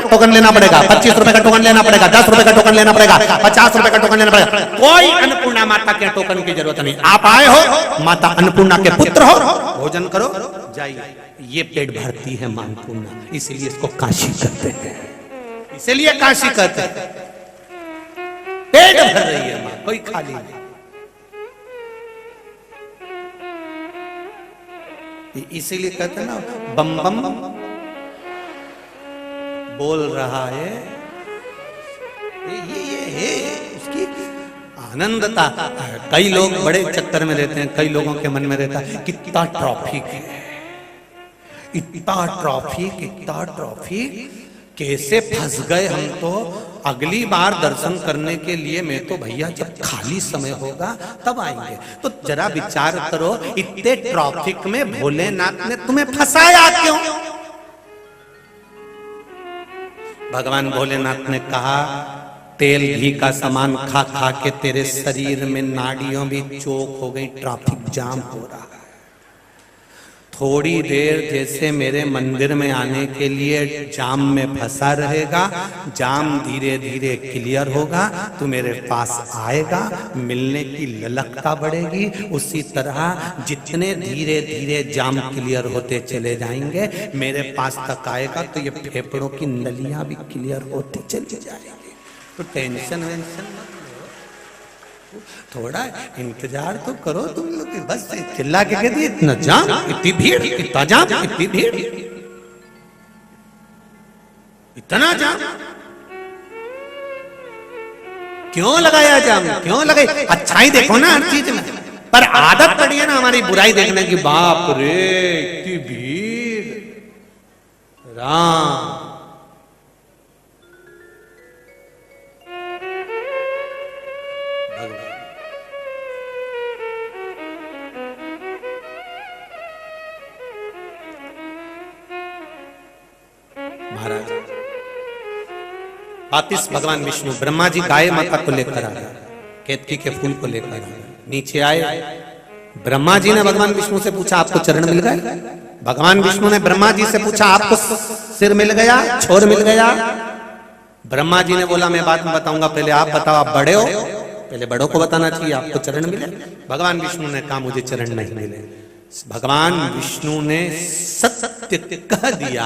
Token लेना पड़ेगा, 25 रुपए का टोकन लेना पड़ेगा, 10 रुपए का टोकन लेना पड़ेगा, 50 रुपए का टोकन लेना पड़ेगा। कोई अन्नपूर्णा माता के टोकन की जरूरत नहीं। आप आए हो, माता अन्नपूर्णा के पुत्र हो, भोजन करो, जाइए। ये पेट भरती है मां अन्नपूर्णा, इसीलिए इसको काशी कहते हैं, इसीलिए काशी कहते हैं। पेट भर रही है मां, कोई खाली नहीं। इसीलिए कहते हैं ना, बम बम बोल रहा है, ये उसकी आनंदता। कई लोग बड़े चक्कर में रहते हैं, कई लोगों के मन में रहता है कितना ट्रॉफिक है, इतना ट्रॉफिक, इतना ट्रॉफिक, कैसे फंस गए हम तो। अगली बार दर्शन करने के लिए मैं तो भैया जब खाली समय होगा तब आएंगे। तो जरा विचार करो, इतने ट्रैफिक में भोलेनाथ ने तुम्हें फंसाया क्यों? भगवान भोलेनाथ ने कहा, तेल घी का सामान खा खा के तेरे शरीर में नाड़ियों भी चोक हो गई, ट्रैफिक जाम हो रहा है। थोड़ी देर जैसे मेरे मंदिर में आने के लिए जाम में फंसा रहेगा, जाम धीरे धीरे क्लियर होगा, तू मेरे पास आएगा, मिलने की ललकता बढ़ेगी। उसी तरह जितने धीरे धीरे जाम क्लियर होते चले जाएंगे, मेरे पास तक आएगा तो ये फेफड़ों की नलियां भी क्लियर होती चली जाएंगी। तो टेंशन वेंशन मत लो, थोड़ा इंतजार तो करो तुम लोग। बस चिल्ला के कह दिए इतना जाम, इतनी भीड़, इतना जाम, इतनी भीड़, इतना जाम क्यों लगाया? जाम क्यों लगाई? अच्छाई देखो ना हर चीज में, पर आदत पड़ी है ना हमारी बुराई देखने की। बाप रे इतनी भीड़, राम महाराज। आतिश भगवान विष्णु, ब्रह्मा जी गाय माता को लेकर आ गए, केतकी के फूल को लेकर आ गए। नीचे आए, ब्रह्मा जी ने भगवान विष्णु से पूछा आपको चरण मिल गए? भगवान विष्णु ने ब्रह्मा जी से पूछा आपको सिर मिल गया, छोर मिल गया? ब्रह्मा जी ने बोला मैं बाद में बताऊंगा, पहले आप बताओ, आप बड़े हो, पहले बड़ों को बताना चाहिए, आपको चरण मिले? भगवान विष्णु ने कहा मुझे चरण नहीं मिले। भगवान विष्णु ने सत्य कह दिया,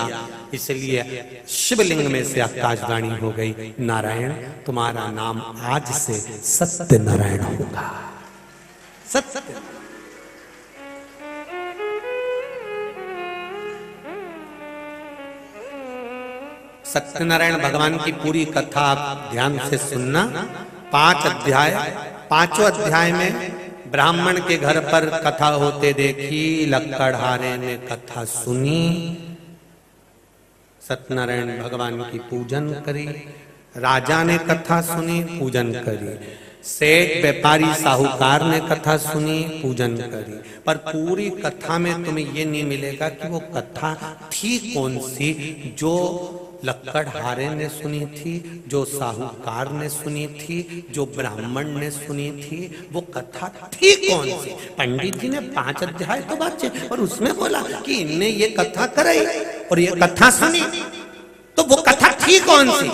इसलिए शिवलिंग में से आकाशवाणी हो गई, नारायण तुम्हारा नाम आज से सत्य नारायण होगा। सत्य सत्यनारायण भगवान की पूरी कथा आप ध्यान से सुनना। 5 अध्याय, 5वें अध्याय में ब्राह्मण के घर पर कथा होते देखी, लक्कड़हारे ने कथा सुनी, सत्यनारायण भगवान की पूजन करी, राजा ने कथा सुनी, पूजन करी, सेठ व्यापारी साहूकार ने कथा सुनी, पूजन करी। पर पूरी कथा में तुम्हें ये नहीं मिलेगा कि वो कथा थी कौन सी, जो लक्कड़हारे ने सुनी थी, जो साहूकार ने सुनी थी, जो ब्राह्मण ने सुनी थी, वो कथा थी कौन सी? पंडित जी ने 5 अध्याय तो बात और उसमें बोला कि इनने ये कथा कराई और ये कथा सुनी, तो वो कथा थी कौन सी?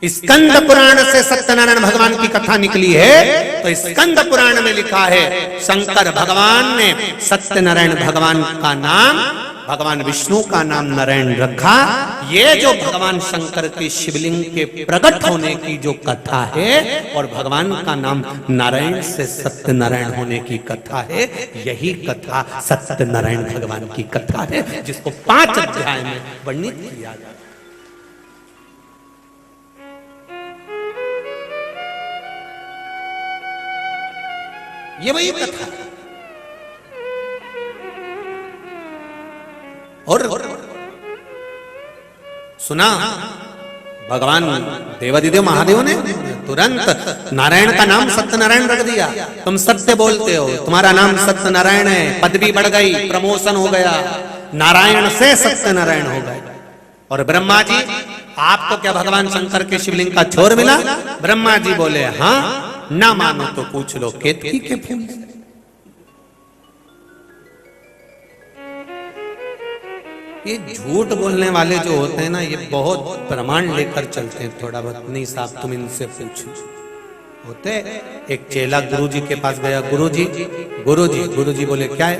स्कंद पुराण से सत्यनारायण भगवान की कथा निकली है। तो स्कंद पुराण में लिखा है शंकर भगवान ने सत्यनारायण भगवान का नाम, भगवान विष्णु का नाम नारायण रखा। ये जो भगवान शंकर के शिवलिंग के प्रकट होने की जो कथा है और भगवान का नाम नारायण से सत्यनारायण होने की कथा है, यही कथा सत्यनारायण भगवान की कथा है, जिसको 5 अध्याय में वर्णित किया गया। ये वही कथा है। और सुना भगवान देवादिदेव महादेव ने तुरंत नारायण का नाम सत्यनारायण रख दिया। तुम सत्य बोलते हो, तुम्हारा नाम सत्यनारायण है, पदवी बढ़ गई, प्रमोशन हो गया, नारायण से सत्यनारायण हो गए। और ब्रह्मा जी, आपको क्या भगवान शंकर के शिवलिंग का छोर मिला? ब्रह्मा जी बोले हाँ, ना मानो तो पूछ लो केतकी के फूल से। ये झूठ बोलने वाले जो होते हैं ना, ये बहुत प्रमाण लेकर चलते हैं। थोड़ा बहुत नहीं साहब तुम इनसे पूछो होते। एक चेला गुरुजी के पास गया, गुरुजी बोले क्या है,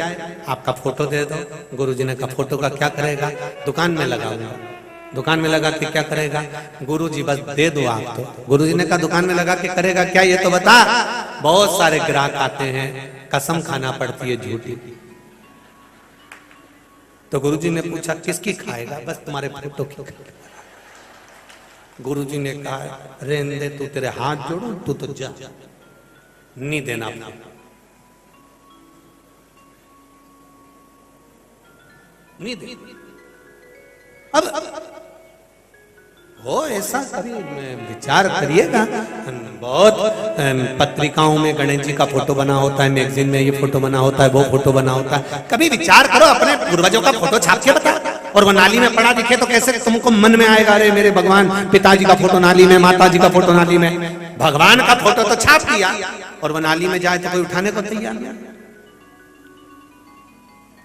आपका फोटो दे दो। गुरुजी ने कहा फोटो का क्या करेगा, दुकान में लगाऊंगा। दुकान में लगा के क्या करेगा, गुरुजी बस दे दो आप तो। गुरुजी ने कहा दुकान में लगा के करेगा क्या, ये तो बता। बहुत सारे ग्राहक आते हैं, कसम खाना पड़ती है झूठी। तो गुरुजी ने पूछा किसकी खाएगा, बस तुम्हारे फोटो की खाएगा। गुरुजी ने कहा रहने दे, तू तेरे हाथ जोड़ो, तू तो जा, नहीं देना। नहीं दे। अब हो ऐसा कभी विचार करिएगा। बहुत पत्रिकाओं में गणेश जी का फोटो बना होता है, मैगजीन में ये फोटो बना होता है, वो फोटो बना होता है। कभी विचार करो, अपने पूर्वजों का फोटो छाप के बता। और वो नाली में पड़ा दिखे तो कैसे तुमको मन में आएगा, अरे मेरे भगवान, पिताजी का फोटो नाली में, माता जी का फोटो नाली में। भगवान का फोटो तो छाप दिया और वो नाली में जाए तो कोई उठाने को तैयार नहीं।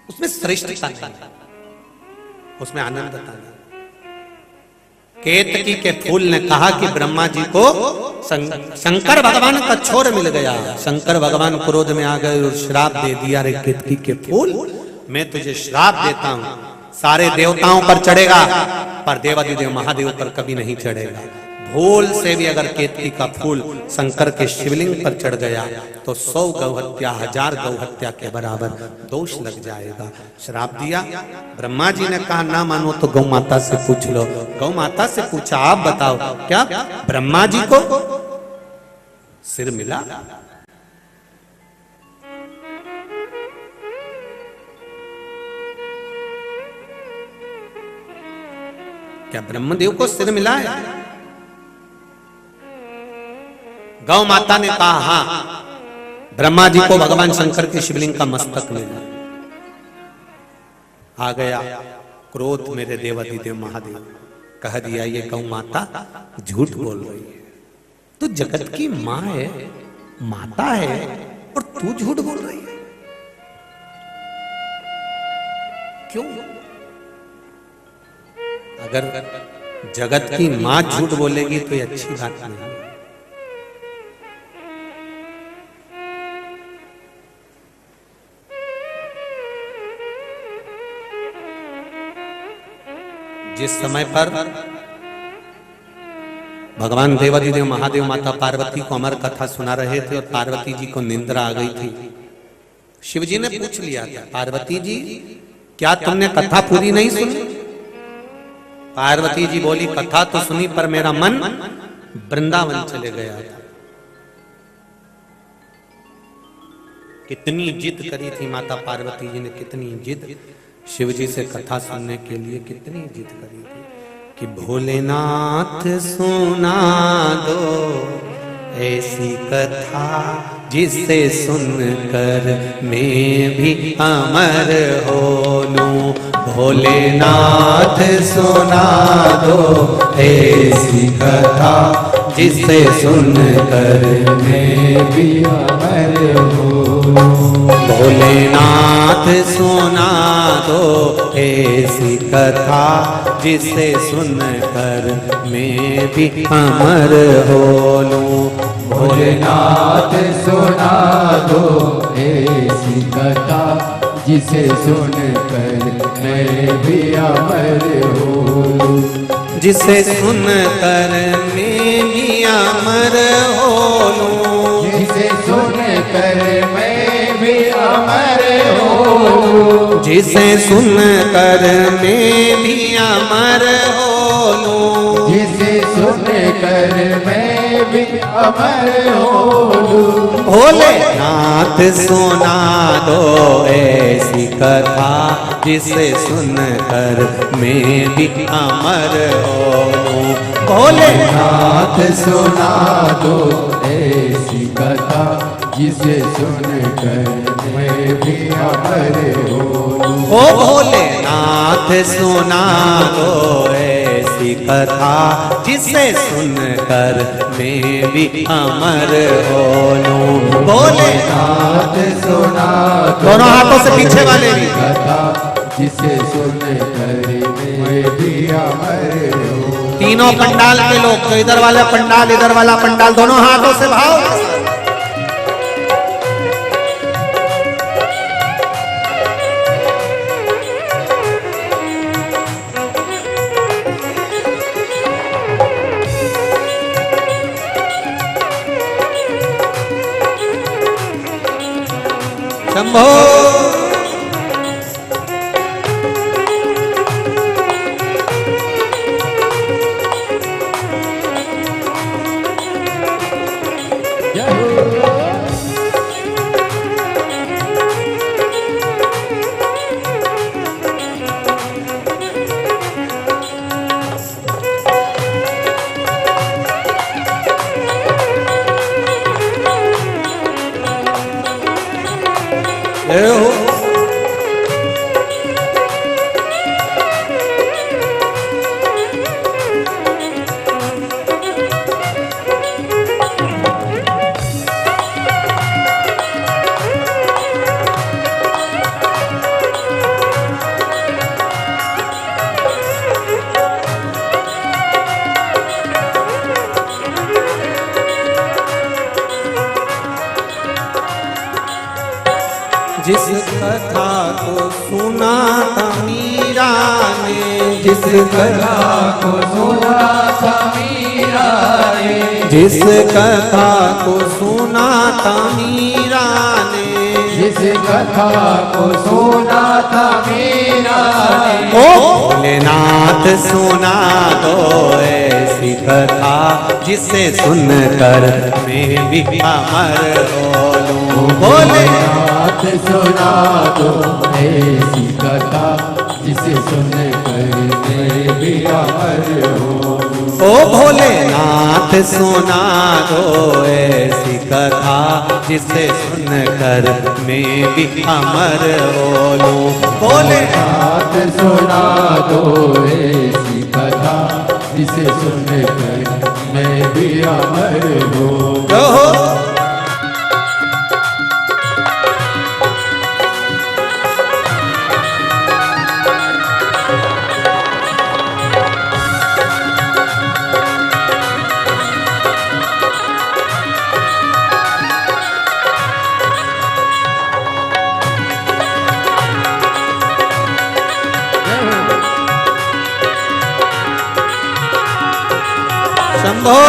उसमें श्रेष्ठता नहीं, उसमें आनंदता नहीं। केतकी के फूल ने कहा कि ब्रह्मा जी को शंकर भगवान का छोर मिल गया। शंकर भगवान क्रोध में आ गए और श्राप दे दिया, रे केतकी के फूल, मैं तुझे श्राप देता हूं, सारे देवताओं पर चढ़ेगा पर देवाधिदेव महादेव पर कभी नहीं चढ़ेगा। भूल से भी अगर केतकी का फूल शंकर के शिवलिंग पर चढ़ गया तो 100 गौहत्या, 1000 गौहत्या के बराबर दोष लग जाएगा। श्राप दिया। ब्रह्मा जी ने कहा ना मानो तो गौ माता से पूछ लो। गौ माता से पूछा, आप बताओ क्या ब्रह्मा जी को सिर मिला? क्या ब्रह्मदेव को सिर मिला है? गौ माता ने कहा हाँ, ब्रह्मा जी को भगवान शंकर के शिवलिंग का मस्तक मिला। आ गया क्रोध मेरे देवाधिदेव महादेव, कह दिया ये गौ माता झूठ बोल रही है, तू जगत की माँ है, माता है, और तू झूठ बोल रही है क्यों? अगर जगत की माँ झूठ बोलेगी तो ये अच्छी बात नहीं। जिस समय पर भगवान देवाधिदेव महादेव माता पार्वती को अमर कथा सुना रहे थे और पार्वती जी को निंद्रा आ गई थी, शिव जी ने पूछ लिया था, पार्वती जी क्या तुमने कथा पूरी नहीं सुनी? पार्वती जी बोली कथा तो सुनी पर मेरा मन वृंदावन चले गया था। कितनी जिद करी थी माता पार्वती जी ने, कितनी जिद शिव जी से कथा सुनने के लिए, कितनी जिद करी थी कि भोलेनाथ सुना दो ऐसी कथा जिसे सुनकर मैं भी अमर हो लूं। भोलेनाथ सुना दो ऐसी कथा जिसे सुनकर मैं भी अमर हो लूं। भोलेनाथ सुना दो ऐसी कथा जिसे सुनकर मैं भी अमर हो लूं। भोलेनाथ सुना दो ऐसी कथा जिसे सुनकर मैं भी अमर हो लूं। जिसे सुनकर मैं भी अमर हो लूं। जिसे सुनकर मैं भी अमर हो लूं। जिसे सुनकर मैं भी अमर हो लूं। जिसे सुनकर मैं भी अमर हो लूं। भोलेनाथ सुना दो ऐसी कथा जिसे सुनकर मैं भी अमर हो लूं। भोलेनाथ सुना दो ऐसी कथा जिसे सुनकर मैं भी अमर हो लूं। ओ भोलेनाथ सुना दो ऐसी कथा जिसे सुनकर मैं भी अमर हो लूं। भोलेनाथ सुना दोनों हाथों से पीछे वाले भी कथा जिसे सुनकर मैं भी अमर हो। तीनों पंडाल के लोग, तो इधर वाला पंडाल इधर वाला पंडाल, दोनों हाथों से भाव। शंभो जय हो। जिस कथा को सुना था मीरा ने, जिस कथा को सुना था मीरा ने, जिस कथा को सुना था मीरा ने, जिस कथा को सुना था मीरा ने, ओ भोलेनाथ सुना दो ऐसी कथा जिसे सुनकर मैं भी अमर हो लूं। भोलेनाथ सुना दो ऐसी कथा जिसे सुनकर मैं भी अमर हो। ओ भोलेनाथ सुना दो ऐसी कथा जिसे सुनकर मैं भी अमर हो लूं। भोलेनाथ सुना दो ऐसी कथा जिसे सुनकर मैं भी अमर हो। शंभो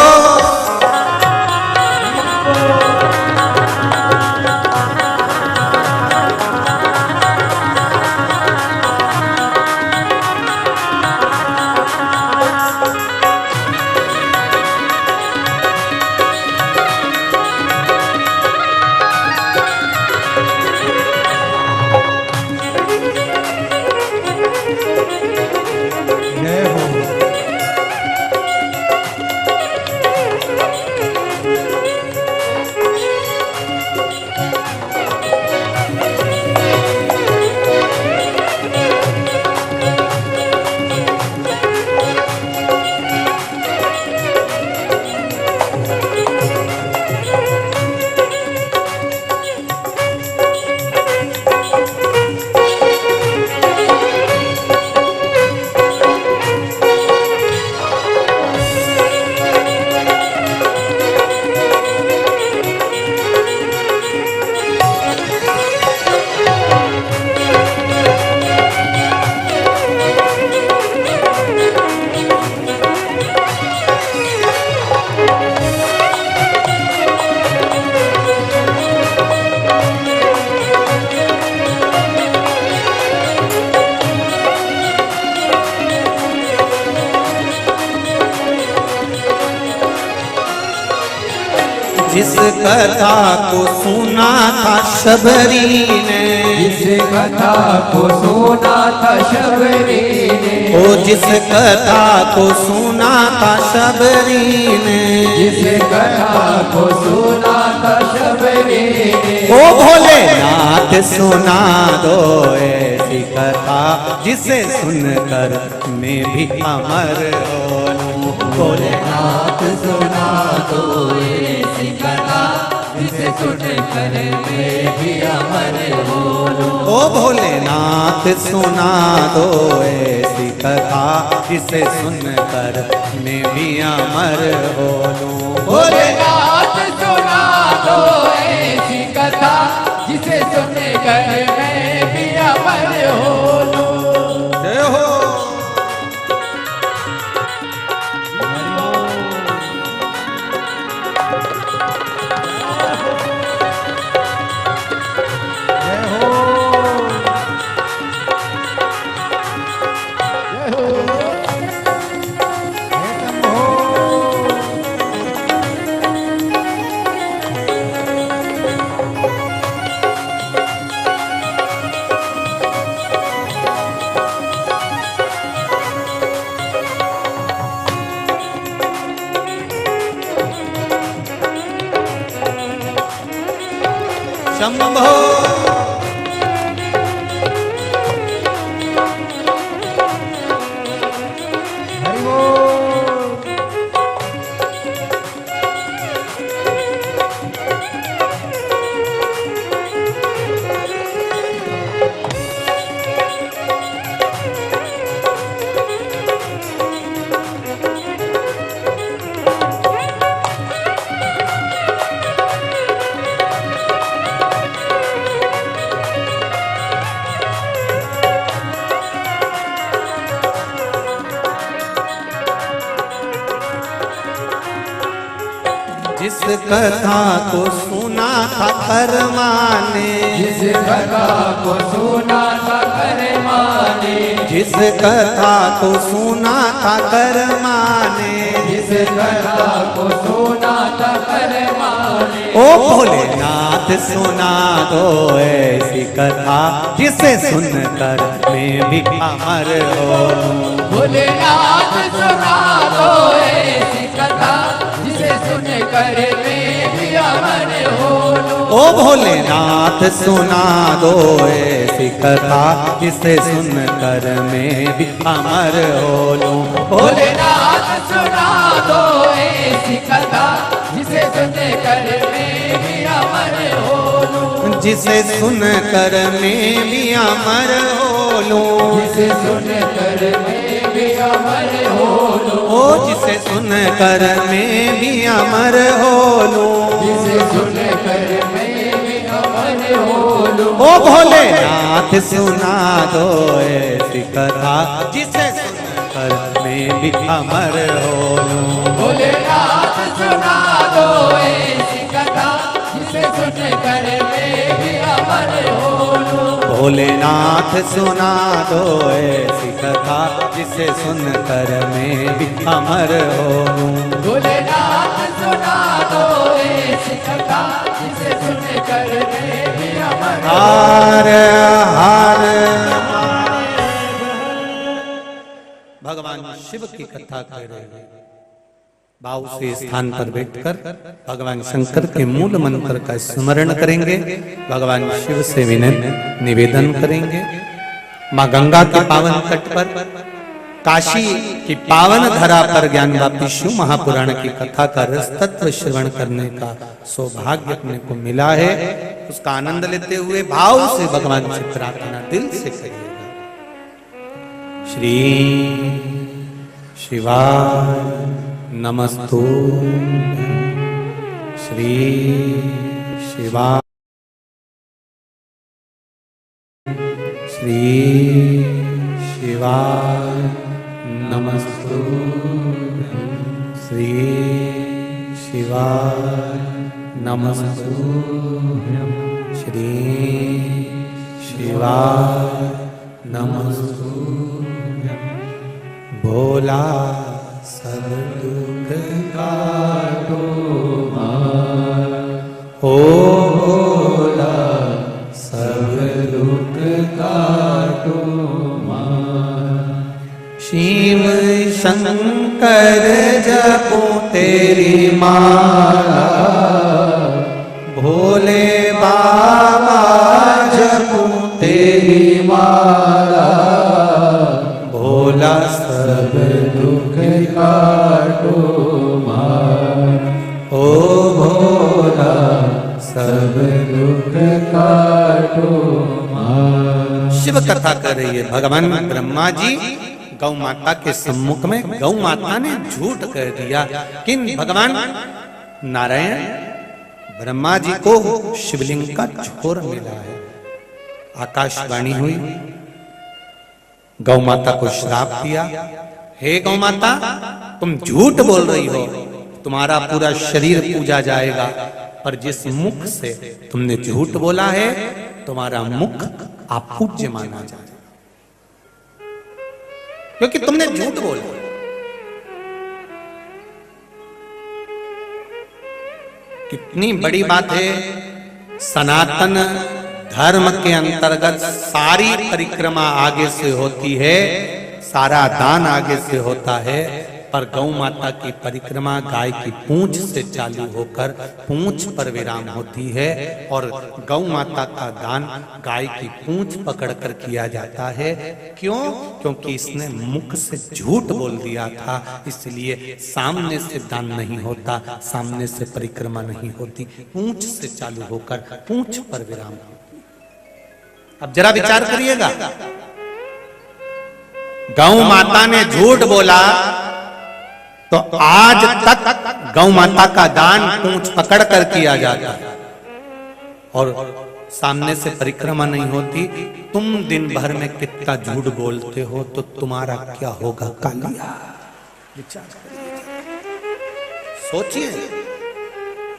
जिस कथा को सुना था शबरी ने, जिस कथा को सुना था शबरी ने, ओ जिस कथा को सुना था शबरी ने, जिस कथा को सुना था शबरी ने, ओ भोलेनाथ सुना दो ऐसी कथा जिसे सुनकर मैं भी अमर हो लूं। भोलेनाथ सुना दो ऐसी कथा जिसे सुन कर मैं भी अमर हो लूं। ओ भोलेनाथ सुना दो ऐसी कथा जिसे सुनकर मैं भी अमर हो लूं। भोलेनाथ सुना दो ऐसी कथा जिसे सुन कर मैं भी अमर हो लूं। जय हो। शंभो जिस कथा को सुना था कर्मा ने, जिस कथा को सुना था कर्मा ने, जिस कथा को सुना था कर्मा ने, जिस कथा को सुना था कर्मा ने। ओ भोलेनाथ सुना दो ऐसी कथा जिसे सुनकर मैं भी अमर हो लूं। भोलेनाथ सुना दो ऐसी कथा जिसे सुन कर मैं भी अमर हो लूं। ओ भोलेनाथ सुना दो ऐसी कथा जिसे सुनकर मैं भी अमर हो लूं। भोलेनाथ सुना दो ऐसी कथा जिसे सुन कर मैं भी अमर हो लूं। जिसे सुनकर मैं भी अमर हो लूं। जिसे सुन कर मैं भी अमर हो लूं। ओ जिसे सुनकर मैं भी अमर हो लूं। जिसे सुन कर मैं भी अमर हो लूं। ओ भोलेनाथ सुना दो ऐसी कथा जिसे सुनकर मैं भी अमर हो लूं। भोलेनाथ सुना दो ऐसी कथा जिसे सुन कर मैं भी अमर हो लूं। भोलेनाथ सुना दो ऐसी कथा जिसे सुनकर मैं भी अमर हो लूं। भोलेनाथ सुना दो ऐसी कथा जिसे सुन कर मैं भी अमर हो हार हार भगवान शिव की कथा कह रहे हैं। भाव से स्थान पर बैठकर भगवान शंकर के मूल मंत्र का स्मरण करेंगे। भगवान शिव से विनय निवेदन करेंगे। माँ गंगा के पावन तट पर काशी की पावन धरा पर ज्ञानवापी शिव महापुराण की कथा का रस तत्व श्रवण करने का सौभाग्य अपने को मिला है। उसका आनंद लेते हुए भाव से भगवान से प्रार्थना दिल से करिएगा। श्री शिवाय नमस्तुभ्यं। श्री शिवाय श्री शिवाय नमस्तुभ्यं। श्री शिवाय नमस्तुभ्यं। श्री शिवाय नमस्तुभ्यं। भोला सब दुख काटो मार, ओ भोला सब दुख काटो मार। शिव शंकर जपो तेरी माला, भोले बाबा जपो तेरी माला। भोला सब दुख काटो मार, ओ भोला सब कथा कर रही है। भगवान ब्रह्मा जी गौ माता के सम्मुख में, गौ माता ने झूठ कह दिया। किन भगवान नारायण ब्रह्मा जी को शिवलिंग का छोर मिला है। आकाशवाणी हुई, गौ माता को श्राप दिया, हे गौ माता तुम झूठ बोल रही हो, तुम्हारा पूरा शरीर पूजा जाएगा, पर जिस मुख से तुमने झूठ बोला है तुम्हारा मुख अपूज्य माना जाएगा, क्योंकि तुमने झूठ बोला। कितनी बड़ी बात है। सनातन धर्म के अंतर्गत सारी परिक्रमा आगे से होती है, सारा दान आगे से होता है, पर गौ माता की परिक्रमा गाय की पूंछ से चालू होकर पूंछ पर विराम होती है, और गौ माता का दान गाय की पूंछ पकड़कर किया जाता है। क्यों? क्योंकि इसने मुख से झूठ बोल दिया था, इसलिए सामने से दान नहीं होता, सामने से परिक्रमा नहीं होती, पूंछ से चालू होकर पूंछ पर विराम होती। अब जरा विचार करिएगा, गौ माता ने झूठ बोला तो आज तक गौ माता का दान पूंछ पकड़ कर किया जाता है, और सामने से परिक्रमा नहीं होती। तुम दिन भर में कितना झूठ बोलते हो तो तुम्हारा क्या होगा कालिया? विचार सोचिए,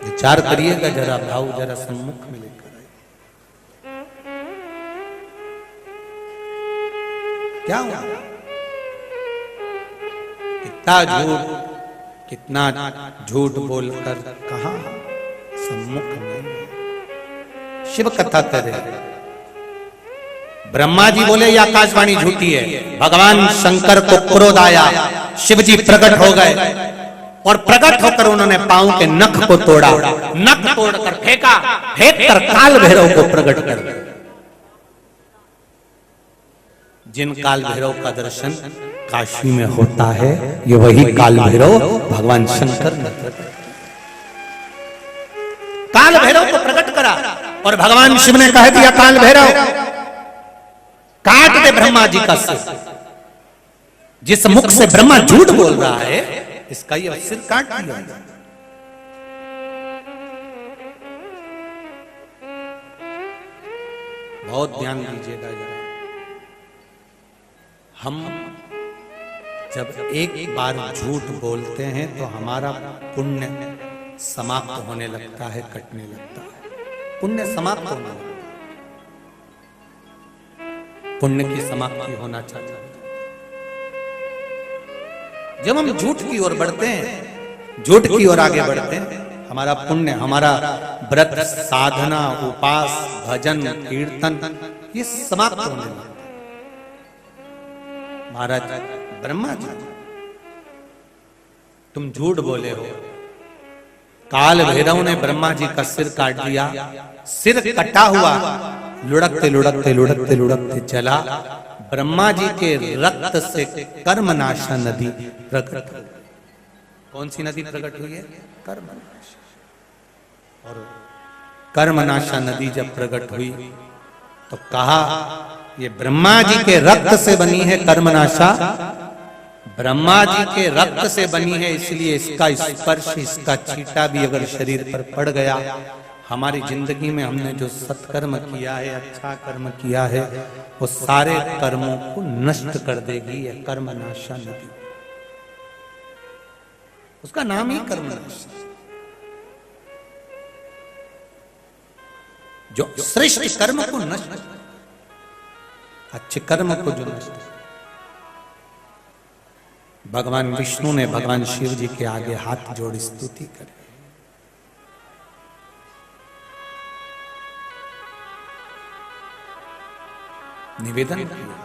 विचार करिएगा जरा, भाव जरा सम्मुख में लेकर क्या हुआ? कितना झूठ बोलकर कहा सम्मुख में शिव कथा करे। ब्रह्मा जी बोले ये आकाशवाणी झूठी है। भगवान शंकर को क्रोध आया, शिव जी प्रकट हो गए, और प्रकट होकर उन्होंने पांव के नख को तोड़ा, नख तोड़कर फेंका, फेंक कर काल भैरव को प्रकट कर दिया। जिन काल भैरव का दर्शन काशी में होता है, ये वही काल भैरव भगवान शंकर ने काल भैरव को प्रकट करा, और भगवान शिव ने कह दिया काल भैरव काट दे ब्रह्मा जी का सिर। जिस मुख से ब्रह्मा झूठ बोल रहा है, इसका ये सिर काट दिया। बहुत ध्यान दीजिएगा जरा। हम जब एक बार झूठ बोलते हैं तो हमारा पुण्य समाप्त होने लगता है, कटने लगता है, पुण्य समाप्त होने लगता है। पुण्य की समाप्ति होना चाहिए। जब हम झूठ की ओर बढ़ते हैं, झूठ की ओर आगे बढ़ते हैं, हमारा पुण्य, हमारा व्रत, साधना, उपास, भजन, कीर्तन, ये समाप्त होने लगता है। महाराज ब्रह्मा जी तुम झूठ बोले हो। काल भैरव ने ब्रह्मा जी का सिर काट दिया। सिर कटा हुआ लुढ़कते लुढ़कते लुढ़कते लुढ़कते चला। ब्रह्मा जी के रक्त से कर्मनाशा नदी प्रकट हुई। कौन सी नदी प्रकट हुई है? कर्मनाशा। और कर्मनाशा नदी जब प्रकट हुई तो कहा ये ब्रह्मा जी के रक्त से बनी है कर्मनाशा, ब्रह्मा जी के रक्त से बनी है, इसलिए इसका स्पर्श, इसका छींटा भी अगर शरीर पर पड़ गया, हमारी जिंदगी में हमने जो सत्कर्म किया है, अच्छा कर्म किया है, वो सारे कर्मों को नष्ट कर देगी। यह कर्मनाशा नदी, उसका नाम ही कर्मनाशा, जो श्रेष्ठ कर्म को नष्ट, अच्छे कर्म को जो नष्ट। भगवान विष्णु ने भगवान शिव जी के आगे हाथ जोड़ स्तुति करी। निवेदन किया,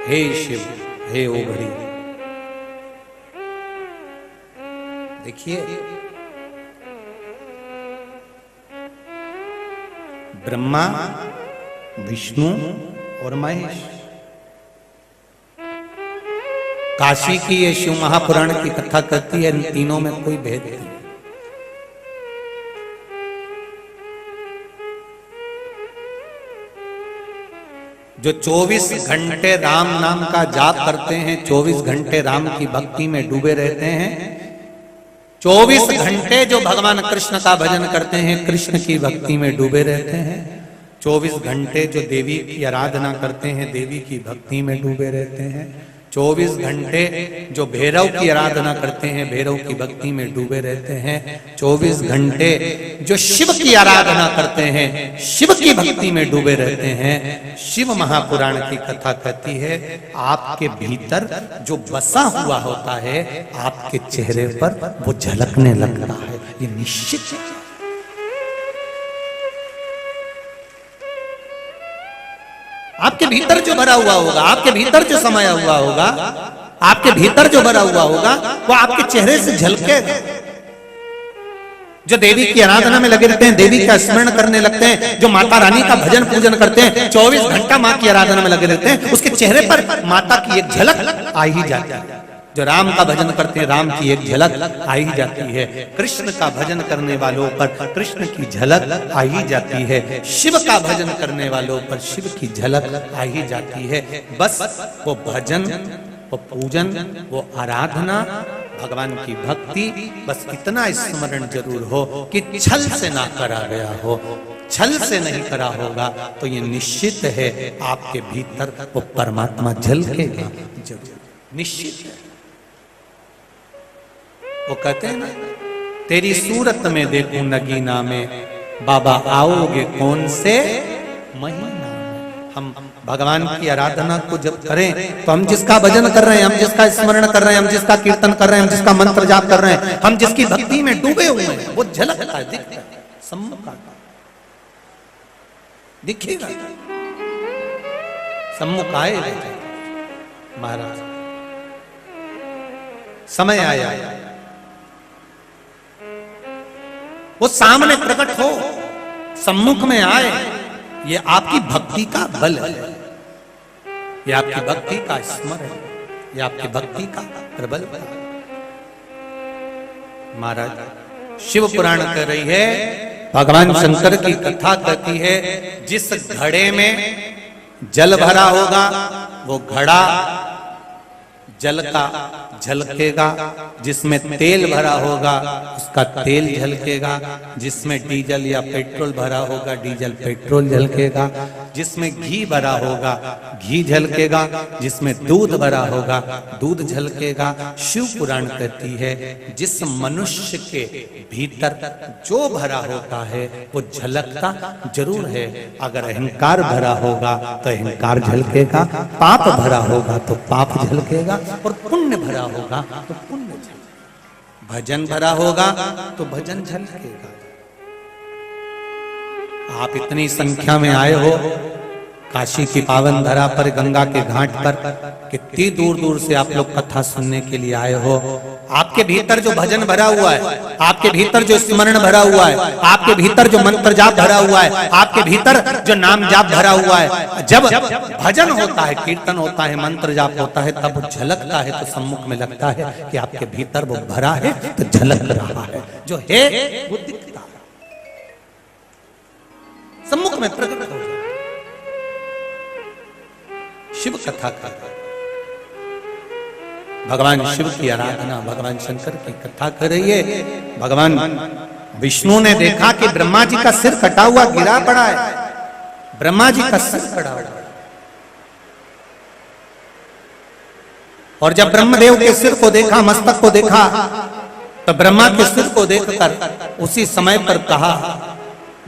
हे शिव, हे ओघड़ी। देखिए ब्रह्मा, विष्णु और महेश, काशी की ये शिव महापुराण की कथा करती है, इन तीनों में कोई भेद नहीं। जो 24 घंटे राम नाम का जाप करते हैं, 24 घंटे राम की भक्ति में डूबे रहते हैं, 24 घंटे जो भगवान कृष्ण का भजन करते हैं, कृष्ण की भक्ति में डूबे रहते हैं, 24 घंटे जो देवी की आराधना करते हैं, देवी की भक्ति में डूबे रहते हैं, 24 घंटे जो भैरव की आराधना करते हैं, भैरव की भक्ति में डूबे रहते हैं, 24 घंटे जो शिव की आराधना करते हैं, शिव की भक्ति में डूबे रहते हैं। शिव महापुराण की कथा कहती है आपके भीतर जो बसा हुआ होता है, आपके चेहरे पर वो झलकने लगता है, ये निश्चित है। आपके भीतर जो भरा हुआ होगा, आपके भीतर जो समाया हुआ होगा, आपके भीतर जो भरा हुआ होगा, वो आपके चेहरे से झलकेगा। जो देवी की आराधना में लगे रहते हैं, देवी का स्मरण करने लगते हैं, जो माता रानी का भजन पूजन करते हैं, 24 घंटा माँ की आराधना में लगे रहते हैं, उसके चेहरे पर माता की एक झलक आ ही जाती है। जो राम का भजन करते हैं, राम की एक झलक आ ही जाती है। कृष्ण का भजन करने वालों पर कृष्ण की झलक आ ही जाती है। शिव का भजन करने वालों पर शिव की झलक आ ही जाती है। बस वो भजन, वो पूजन, वो आराधना, भगवान की भक्ति, बस इतना स्मरण जरूर हो कि छल से ना करा गया हो। छल से नहीं करा होगा तो ये निश्चित है आपके भीतर वो परमात्मा झलकेगा, जरूर, निश्चित है। वो कहते हैं ना, तेरी सूरत में देखूं नगीना में, बाबा आओगे कौन से महीना में। हम भगवान की आराधना को जब करें तो हम जिसका भजन कर रहे हैं, हम जिसका स्मरण कर रहे हैं, हम जिसका कीर्तन कर रहे हैं, हम जिसका मंत्र जाप कर रहे हैं, हम जिसकी भक्ति में डूबे हुए हैं, वो झलकता है, दिखता है, सम्मुख दिखेगा, सम्मुख आएगा। महाराज समय आया, वो सामने प्रकट हो, सम्मुख में आए। ये आपकी भक्ति का बल है, ये आपकी भक्ति का स्मरण है, ये आपकी भक्ति का प्रबल है। महाराज शिव पुराण कह रही है, भगवान शंकर की कथा कहती है, जिस घड़े में जल भरा होगा वो घड़ा जल का झलकेगा, जिसमें तेल भरा होगा उसका तेल झलकेगा, जिसमें डीजल या पेट्रोल भरा होगा डीजल पेट्रोल झलकेगा, जिसमें घी भरा होगा घी झलकेगा, जिसमें दूध भरा होगा दूध झलकेगा। शिव पुराण कहती है जिस मनुष्य के भीतर जो भरा होता है वो झलकता जरूर है। अगर अहंकार भरा होगा तो अहंकार झलकेगा, पाप भरा होगा तो पाप झलकेगा, और पुण्य भरा होगा तो पुण्य झलकेगा, भजन भरा होगा तो भजन झलकेगा। आप इतनी संख्या में आए हो काशी की पावन धरा पर, गंगा के घाट पर, कितनी दूर दूर से आप लोग कथा सुनने के लिए आए हो। आपके भीतर जो भजन भरा हुआ है, आपके भीतर जो स्मरण भरा हुआ है, आपके भीतर जो मंत्र जाप भरा हुआ है, आपके भीतर जो नाम जाप भरा हुआ है, जब भजन होता है, कीर्तन होता है, मंत्र जाप होता है, तब वो झलकता है तो सम्मुख में लगता है कि आपके भीतर वो भरा है, तो झलक रहा है, जो है वो दिखता है, सम्मुख में प्रकट हो जाए। शिव कथा का भगवान शिव की आराधना, भगवान शंकर की कथा कर रही है। भगवान विष्णु ने देखा कि ब्रह्मा जी का सिर कटा हुआ गिरा पड़ा है, ब्रह्मा जी का सिर कटा हुआ, और जब ब्रह्मदेव के सिर को देखा, मस्तक को देखा, तो ब्रह्मा के सिर को देखकर उसी समय पर कहा,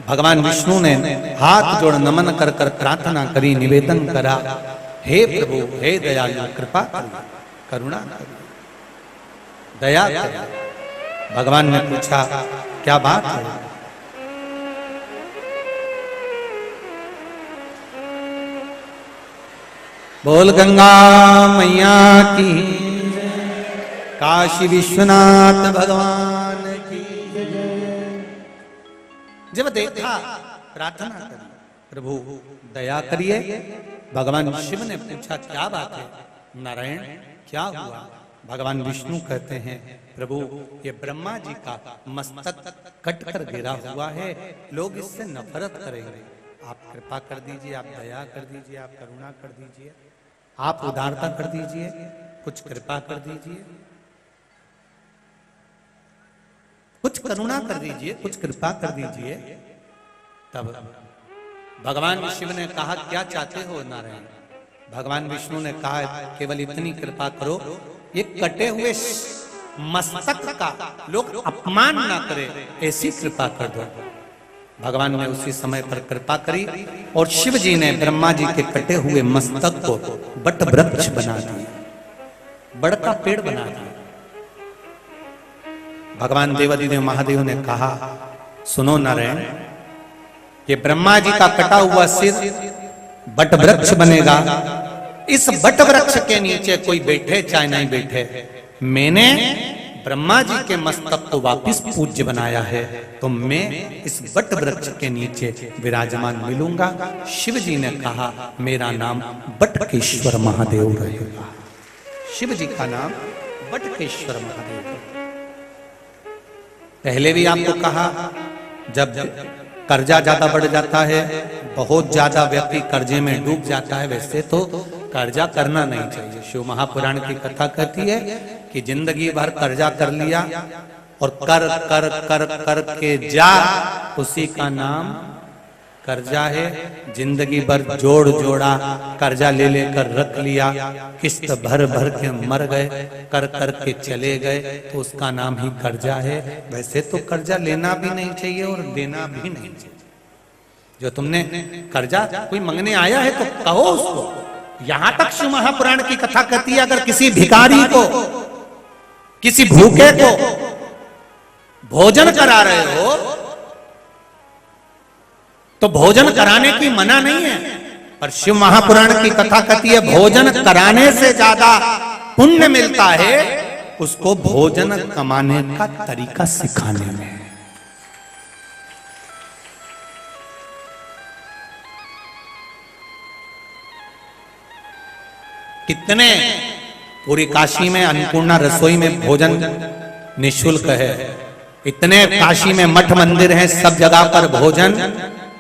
भगवान विष्णु ने हाथ जोड़ नमन कर कर प्रार्थना करी, निवेदन करा, हे प्रभु, हे दयालु, कृपा करिए, करुणा करिए, दया करिए। भगवान ने पूछा क्या बात है? बोल गंगा मैया की, काशी विश्वनाथ भगवान की। जब देखा प्रार्थना करी, प्रभु दया करिए। भगवान शिव ने पूछा क्या बात है नारायण, क्या हुआ? भगवान विष्णु कहते हैं, प्रभु ये ब्रह्मा जी का मस्तक कट कर गिरा हुआ है, लोग इससे नफरत करेंगे, आप कृपा कर दीजिए, आप दया कर दीजिए, आप करुणा कर दीजिए, आप उदारता कर दीजिए, कुछ कृपा कर दीजिए, कुछ करुणा कर दीजिए, कुछ कृपा कर दीजिए। तब भगवान शिव ने कहा क्या चाहते हो नारायण? भगवान विष्णु ने कहा केवल इतनी कृपा करो, ये कटे हुए मस्तक का लोग अपमान ना करे, ऐसी कृपा कर दो। भगवान ने उसी समय पर कृपा करी और शिव जी ने ब्रह्मा जी के कटे हुए मस्तक को बट वृक्ष बना दिया, बड़ का पेड़ बना दिया। भगवान देवादिदेव महादेव ने कहा सुनो नारायण, ये ब्रह्मा जी का कटा हुआ सिर बट वृक्ष बनेगा। इस बट वृक्ष के नीचे कोई बैठे चाहे नहीं बैठे, मैंने ब्रह्मा जी के मस्तक को वापिस पूज्य बनाया है, तो मैं इस बट वृक्ष के नीचे विराजमान मिलूंगा। शिव जी ने कहा मेरा नाम बटकेश्वर महादेव रहेगा। शिव जी का नाम बटकेश्वर महादेव। पहले भी आपको कहा जब कर्जा ज्यादा बढ़ जाता है, बहुत ज्यादा व्यक्ति कर्जे में डूब जाता है, वैसे तो कर्जा करना नहीं चाहिए। शिव महापुराण की कथा कहती है कि जिंदगी भर कर्जा कर लिया और कर कर कर कर के जा, उसी का नाम कर्जा है। जिंदगी भर जोड़ जोड़ा, कर्जा ले लेकर रख लिया, किस्त भर भर के मर गए, कर कर के चले गए, तो उसका नाम ही कर्जा है। वैसे तो कर्जा लेना भी नहीं चाहिए और देना भी नहीं चाहिए। जो तुमने कर्जा कोई मांगने आया है तो कहो उसको। यहां तक शिव महापुराण की कथा कहती है अगर किसी भिखारी को, किसी भूखे को भोजन करा रहे हो तो भोजन कराने की मना नहीं है, पर शिव महापुराण की कथा कहती है भोजन कराने से ज्यादा पुण्य मिलता है उसको भोजन कमाने का तरीका सिखाने में। कितने पूरी काशी में अन्नपूर्णा रसोई में भोजन निःशुल्क है, इतने काशी में मठ मंदिर हैं, सब जगह पर भोजन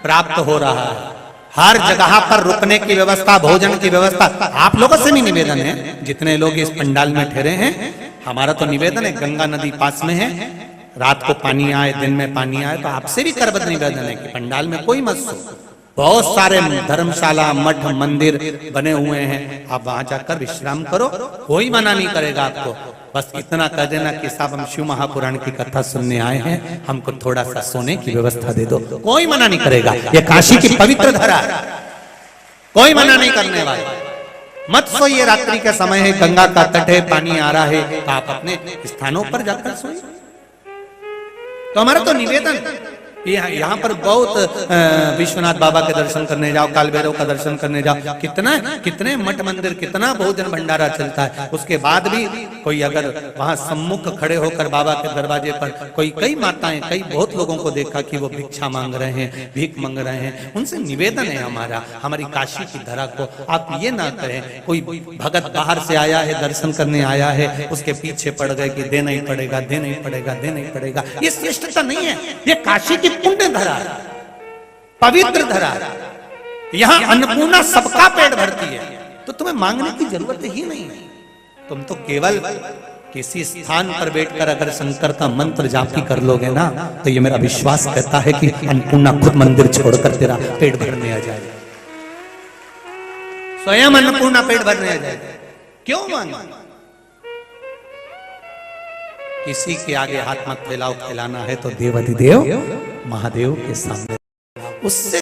प्राप्त हो रहा है, हर जगह पर रुकने की व्यवस्था, भोजन की व्यवस्था। आप लोगों से भी निवेदन है, जितने लोग इस पंडाल में ठहरे हैं, हमारा तो निवेदन है, गंगा नदी पास में है, रात को पानी आए दिन में पानी आए, तो आपसे भी करबद्ध निवेदन है कि पंडाल में कोई मत सो। बहुत सारे धर्मशाला मठ मंदिर बने हुए हैं, आप वहां जाकर विश्राम करो, कोई मना नहीं करेगा आपको। बस इतना कह देना कि साहब हम शिव महापुराण की कथा सुनने आए हैं, हमको थोड़ा सा सोने की व्यवस्था दे दो, कोई मना नहीं करेगा। ये काशी की पवित्र धरा है, कोई मना नहीं करने वाला। मत सोइए, रात्रि का समय है, गंगा का तट है, पानी आ रहा है, तो आप अपने स्थानों पर जाकर सोइए। तो हमारा तो निवेदन, यहाँ पर बहुत विश्वनाथ बाबा के दर्शन करने जाओ, काल भैरव का दर्शन करने जाओ, कितने मठ मंदिर, कितना भोजन भंडारा चलता है। उसके बाद भी कोई अगर वहां सम्मुख खड़े होकर बाबा के दरवाजे पर कोई, कई माताएं, कई बहुत लोगों को देखा कि वो भिक्षा मांग रहे हैं, भीख मांग रहे हैं। उनसे निवेदन है हमारा, हमारी काशी की धरा को आप ये ना करें कोई भगत बाहर से आया है, दर्शन करने आया है, उसके पीछे पड़ गए कि देना ही पड़ेगा, देना ही पड़ेगा, देना ही पड़ेगा। ये श्रेष्ठता नहीं है, ये काशी की पुण्य धरा, पवित्र धरा। यहां अन्नपूर्णा सबका पेट भरती है, तो तुम्हें मांगने की जरूरत ही नहीं है। तुम तो केवल किसी स्थान पर बैठकर अगर शंकर का मंत्र जापी कर लोगे ना, तो ये मेरा विश्वास कहता है कि अन्नपूर्णा खुद मंदिर छोड़कर तेरा पेट भरने आ जाएगा, स्वयं अन्नपूर्णा पेट भरने आ जाएगा। क्यों मांगा? किसी के आगे हाथ मत फैलाओ, फैलाना है तो देवाधिदेव महादेव के सामने। उससे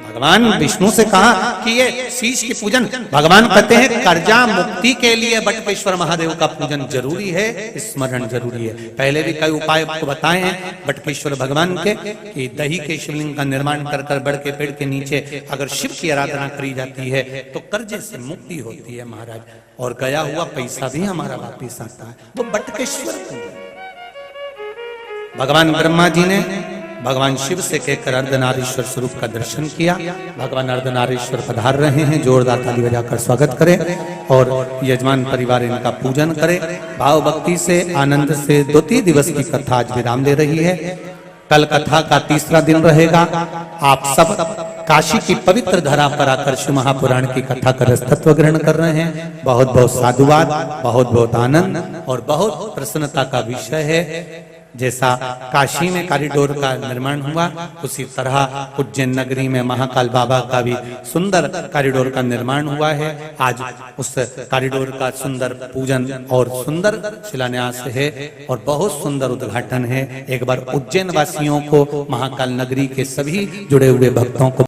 भगवान विष्णु से कहा कि ये शीश की पूजन, भगवान कहते हैं कर्जा मुक्ति के लिए बटकेश्वर महादेव का पूजन जरूरी है, स्मरण जरूरी है। पहले भी कई उपाय आपको बताए हैं बटकेश्वर भगवान के, कि दही के शिवलिंग का निर्माण कर कर बड़ के पेड़ के नीचे अगर शिव की आराधना करी जाती है तो कर्जे से मुक्ति होती है महाराज, और गया हुआ पैसा भी हमारा वापिस आता है। वो बटकेश्वर भगवान ब्रह्मा जी ने भगवान शिव से कहकर अर्धनारीश्वर स्वरूप का दर्शन किया। भगवान अर्धनारीश्वर पधार रहे हैं, जोरदार ताली बजाकर स्वागत करें और यजमान परिवार इनका पूजन करे भाव भक्ति से, आनंद से। 2-3 दिवस की कथा आज विराम ले रही है, कल कथा का तीसरा दिन रहेगा। आप सब काशी की पवित्र धरा पर आकर शिव महापुराण की कथा का रसतत्व ग्रहण कर रहे हैं। बहुत बहुत साधुवाद, बहुत बहुत आनंद और बहुत प्रसन्नता का विषय है। जैसा काशी में कॉरिडोर का निर्माण हुआ, उसी तरह उज्जैन नगरी में महाकाल बाबा का भी सुंदर कॉरिडोर का निर्माण हुआ है। आज उस कॉरिडोर का सुंदर पूजन और सुंदर शिलान्यास है और बहुत सुंदर उद्घाटन है। एक बार उज्जैन वासियों को, महाकाल नगरी के सभी जुड़े हुए भक्तों को